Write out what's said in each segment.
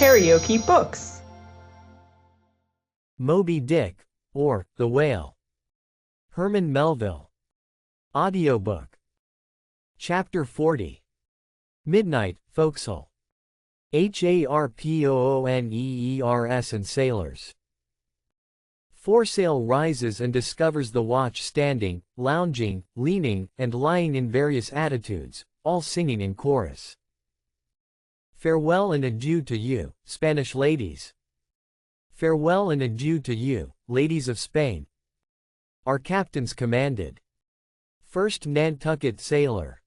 KaraokeBooks. Moby-Dick, or The Whale. Herman Melville. Audiobook. Chapter 40. Midnight, Forecastle. HARPOONEERS and sailors. Foresail rises and discovers the watch standing, lounging, leaning, and lying in various attitudes, all singing in chorus. Farewell and adieu to you, Spanish ladies. Farewell and adieu to you, ladies of Spain. Our captains commanded. First Nantucket sailor.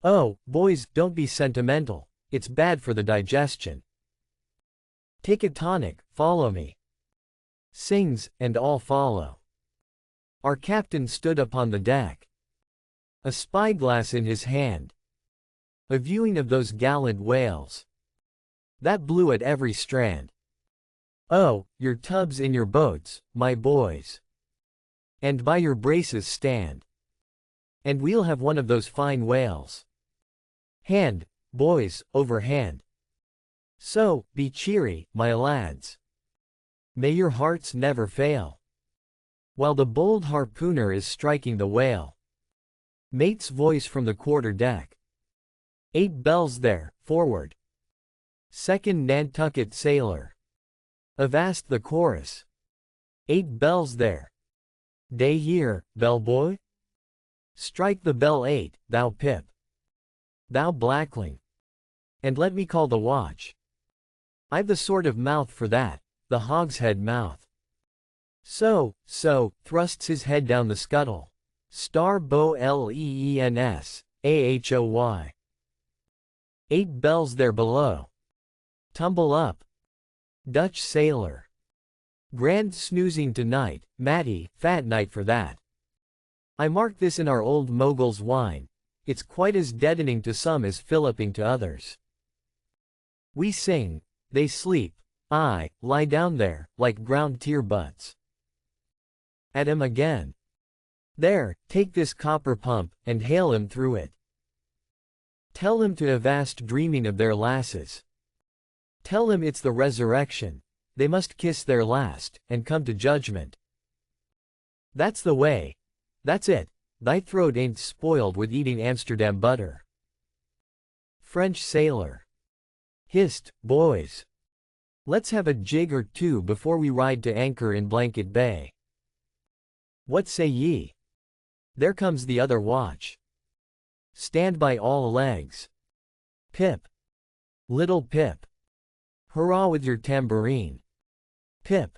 Oh, boys, don't be sentimental, it's bad for the digestion. Take a tonic, follow me. Sings, and all follow. Our captain stood upon the deck. A spyglass in his hand. A viewing of those gallant whales. That blew at every strand. Oh, your tubs in your boats, my boys. And by your braces stand. And we'll have one of those fine whales. Hand, boys, over hand. So, be cheery, my lads. May your hearts never fail. While the bold harpooner is striking the whale. Mate's voice from the quarter deck. 8 bells there, forward. Second Nantucket sailor. Avast the chorus. 8 bells there. Day here, bellboy? Strike the bell 8, thou Pip. Thou Blackling. And let me call the watch. I've the sort of mouth for that, the hogshead mouth. So, thrusts his head down the scuttle. Star bow LEENS, AHOY. 8 bells there below. Tumble up. Dutch sailor. Grand snoozing tonight, Matty, fat night for that. I mark this in our old mogul's wine, it's quite as deadening to some as filliping to others. We sing, they sleep, I lie down there, like ground tear butts. At him again. There, take this copper pump, and hail him through it. Tell him to avast dreaming of their lasses. Tell him it's the resurrection, they must kiss their last, and come to judgment. That's the way. That's it, thy throat ain't spoiled with eating Amsterdam butter. French sailor. Hist, boys. Let's have a jig or two before we ride to anchor in Blanket Bay. What say ye? There comes the other watch. Stand by all legs. Pip. Little Pip. Hurrah with your tambourine. Pip.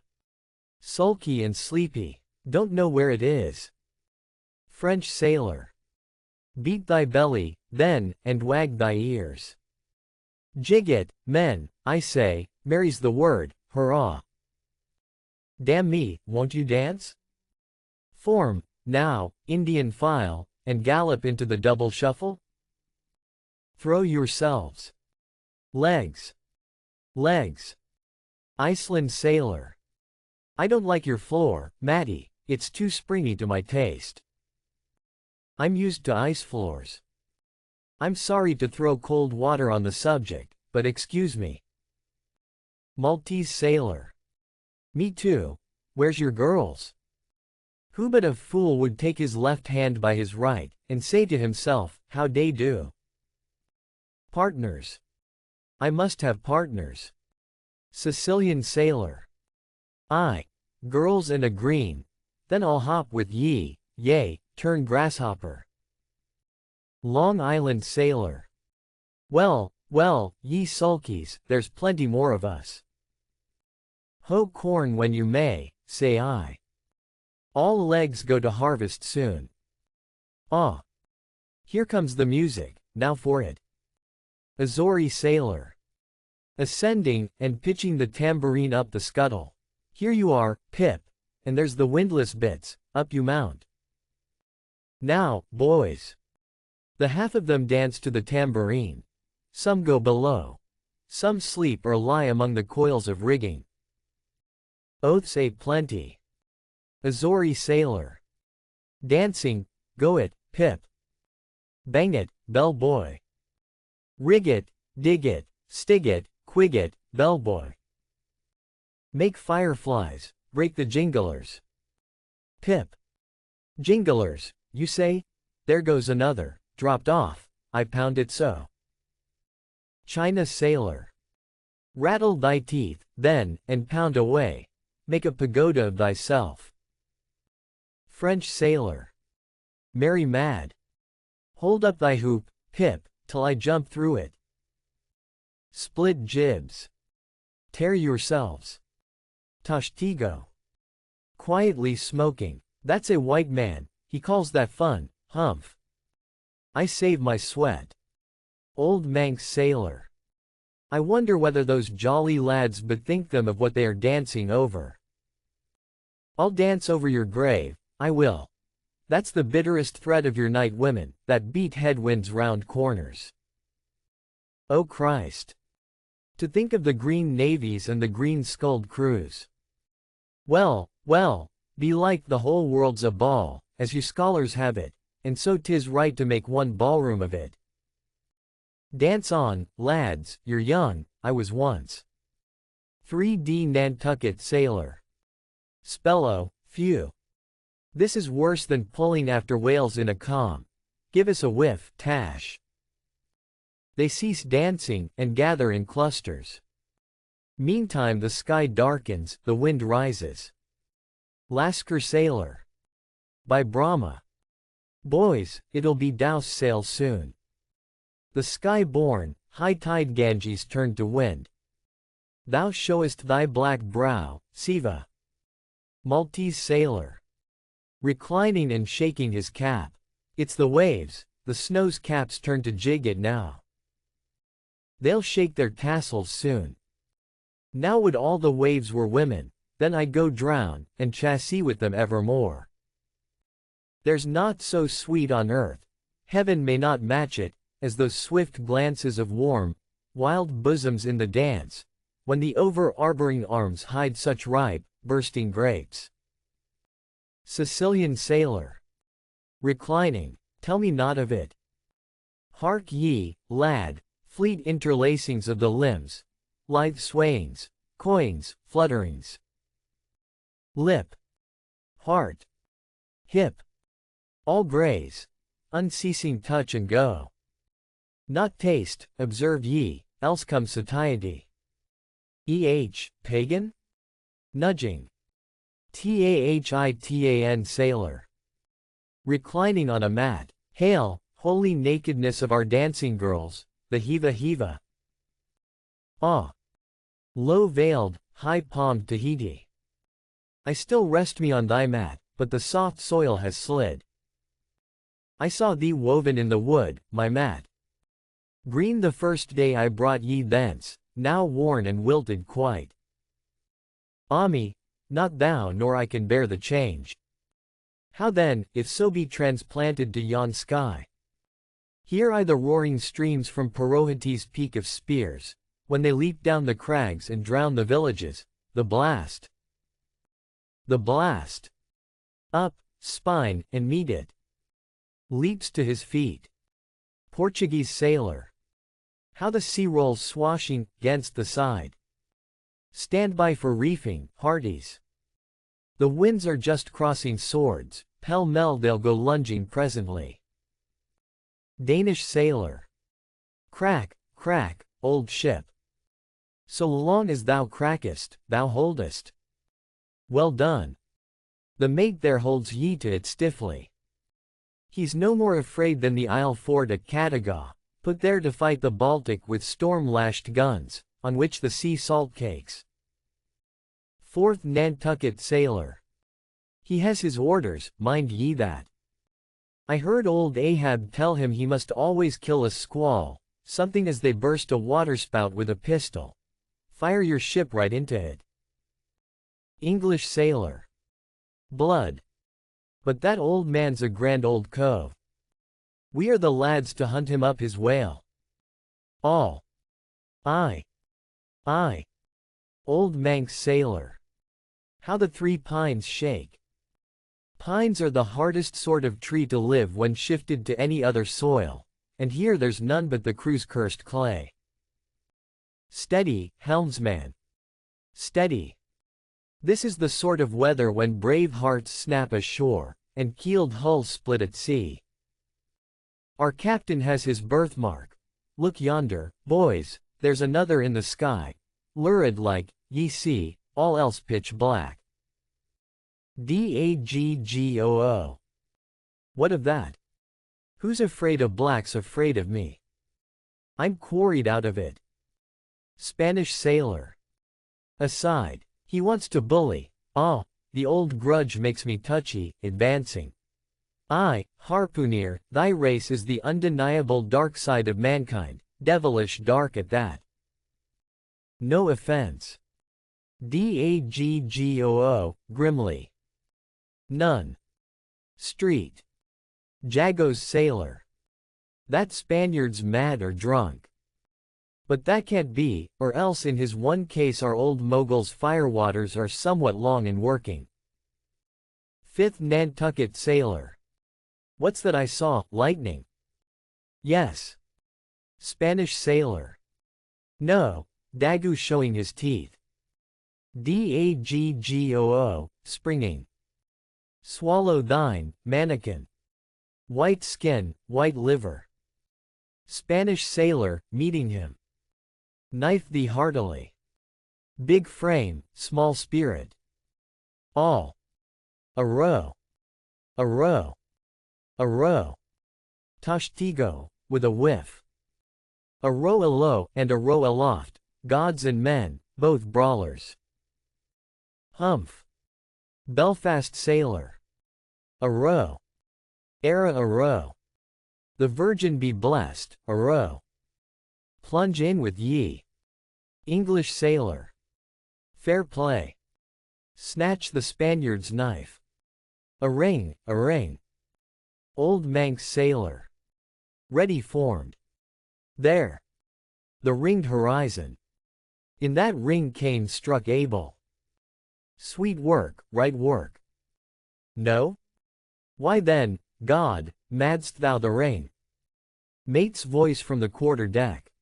Sulky and sleepy, don't know where it is. French sailor. Beat thy belly, then, and wag thy ears. Jig it, men, I say, marry's the word, hurrah. Damn me, won't you dance? Form, now, Indian file, and gallop into the double shuffle? Throw yourselves. Legs. Legs. Iceland sailor. I don't like your floor, Matty, it's too springy to my taste. I'm used to ice floors. I'm sorry to throw cold water on the subject, but excuse me. Maltese sailor. Me too, where's your girls? Who but a fool would take his left hand by his right, and say to himself, how dey do? Partners. I must have partners. Sicilian sailor. Aye, girls and a green, then I'll hop with ye, yea, turn grasshopper. Long Island sailor. Well, ye sulkies, there's plenty more of us. Hoe corn when you may, say I. All legs go to harvest soon. Ah! Here comes the music, now for it. Azori sailor. Ascending, and pitching the tambourine up the scuttle. Here you are, Pip, and there's the windlass bits, up you mount. Now, boys. The half of them dance to the tambourine. Some go below. Some sleep or lie among the coils of rigging. Oaths a plenty. Azori sailor. Dancing, go it, Pip. Bang it, bell boy. Rig it, dig it, stig it, quig it, bellboy. Make fireflies, break the jinglers. Pip. Jinglers, you say? There goes another, dropped off, I pound it so. China sailor. Rattle thy teeth, then, and pound away. Make a pagoda of thyself. French sailor. Merry mad. Hold up thy hoop, Pip, till I jump through it. Split jibs. Tear yourselves. Tashtigo. Quietly smoking. That's a white man, he calls that fun, humph. I save my sweat. Old Manx sailor. I wonder whether those jolly lads bethink them of what they are dancing over. I'll dance over your grave, I will. That's the bitterest threat of your night women, that beat headwinds round corners. Oh Christ! To think of the green navies and the green-skulled crews. Well, well, belike the whole world's a ball, as you scholars have it, and so 'tis right to make one ballroom of it. Dance on, lads, you're young, I was once. 3D Nantucket sailor. Spello, phew. This is worse than pulling after whales in a calm. Give us a whiff, Tash. They cease dancing, and gather in clusters. Meantime the sky darkens, the wind rises. Lascar sailor. By Brahma. Boys, it'll be douse sail soon. The sky born, high tide Ganges turned to wind. Thou showest thy black brow, Siva. Maltese sailor. Reclining and shaking his cap. It's the waves, the snow's caps turn to jig it now. They'll shake their tassels soon. Now would all the waves were women, then I'd go drown, and chassis with them evermore. There's naught so sweet on earth, heaven may not match it, as those swift glances of warm, wild bosoms in the dance, when the over-arboring arms hide such ripe, bursting grapes. Sicilian sailor. Reclining, tell me not of it. Hark ye, lad, fleet interlacings of the limbs, lithe swayings, coyings, flutterings. Lip. Heart. Hip. All graze. Unceasing touch and go. Not taste, observe ye, else comes satiety. Pagan? Nudging. Tahitan sailor. Reclining on a mat. Hail, holy nakedness of our dancing girls, the Hiva Hiva. Ah! Low-veiled, high-palmed Tahiti. I still rest me on thy mat, but the soft soil has slid. I saw thee woven in the wood, my mat. Green the first day I brought ye thence, now worn and wilted quite. Ah me, not thou nor I can bear the change. How then, if so be transplanted to yon sky? Hear I the roaring streams from Purohiti's peak of spears, when they leap down the crags and drown the villages, the blast. The blast. Up, spine, and meet it. Leaps to his feet. Portuguese sailor. How the sea rolls swashing, 'gainst the side. Stand by for reefing, hearties. The winds are just crossing swords, pell-mell they'll go lunging presently. Danish sailor. Crack, crack, old ship. So long as thou crackest, thou holdest. Well done. The mate there holds ye to it stiffly. He's no more afraid than the Isle fort at Kattegat, put there to fight the Baltic with storm-lashed guns, on which the sea salt cakes. 4th Nantucket sailor. He has his orders, mind ye that. I heard old Ahab tell him he must always kill a squall, something as they burst a waterspout with a pistol. Fire your ship right into it. English sailor. Blood. But that old man's a grand old cove. We are the lads to hunt him up his whale. All. Aye. Aye. Old Manx sailor. How the 3 pines shake. Pines are the hardest sort of tree to live when shifted to any other soil, and here there's none but the crew's cursed clay. Steady, helmsman. Steady. This is the sort of weather when brave hearts snap ashore, and keeled hulls split at sea. Our captain has his birthmark. Look yonder, boys, there's another in the sky. Lurid like, ye see, all else pitch black. Daggoo. What of that? Who's afraid of black's afraid of me. I'm quarried out of it. Spanish sailor. Aside. He wants to bully. Ah, the old grudge makes me touchy, advancing. I, harpooner, thy race is the undeniable dark side of mankind, devilish dark at that. No offense. Daggoo, grimly. None. Street. Jago's sailor. That Spaniard's mad or drunk. But that can't be, or else in his one case our old mogul's firewaters are somewhat long in working. 5th Nantucket sailor. What's that I saw, lightning? Yes. Spanish sailor. No, Daggoo showing his teeth. Daggoo, springing. Swallow thine, mannikin. White skin, white liver. Spanish sailor, meeting him. Knife thee heartily. Big frame, small spirit. All. A row. A row. A row. Tashtigo, with a whiff. A row alow and a row aloft, gods and men, both brawlers. Humph. Belfast sailor. A row. Era a row. The Virgin be blessed, a row. Plunge in with ye. English sailor. Fair play. Snatch the Spaniard's knife. A ring, a ring. Old Manx sailor. Ready formed. There. The ringed horizon. In that ring Cain struck Abel. Sweet work, right work. No? Why then, God, madst thou the ring? Mate's voice from the quarter deck.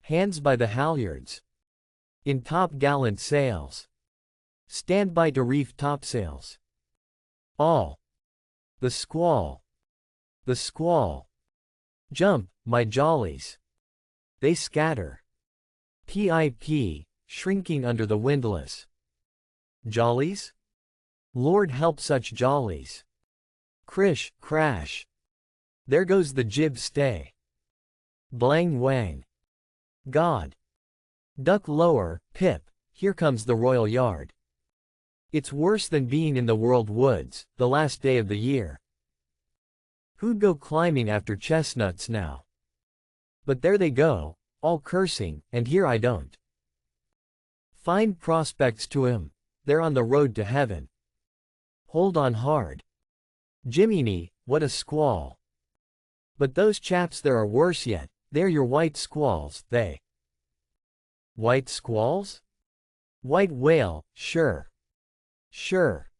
Hands by the halyards. In top-gallant sails. Stand by to reef topsails. All. The squall. The squall. Jump, my jollies. They scatter. Pip, shrinking under the windlass. Jollies? Lord help such jollies. Crish, crash. There goes the jib stay. Blang wang. God. Duck lower, pip, here comes the royal yard. It's worse than being in the world woods, the last day of the year. Who'd go climbing after chestnuts now? But there they go, all cursing, and here I don't. Fine prospects to him, they're on the road to heaven. Hold on hard. Jiminy, what a squall. But those chaps there are worse yet, they're your white squalls, they. White squalls? White whale, sure. Sure.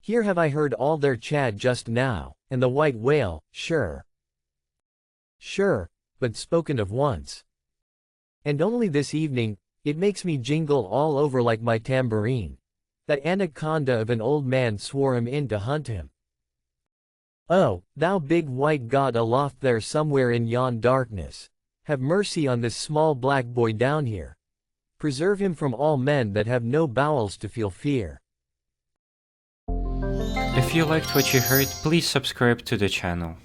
Here have I heard all their chat just now, and the white whale, sure. Sure, but spoken of once. And only this evening, it makes me jingle all over like my tambourine. That anaconda of an old man swore him in to hunt him. Oh, thou big white God aloft there somewhere in yon darkness, have mercy on this small black boy down here. Preserve him from all men that have no bowels to feel fear. If you liked what you heard, please subscribe to the channel.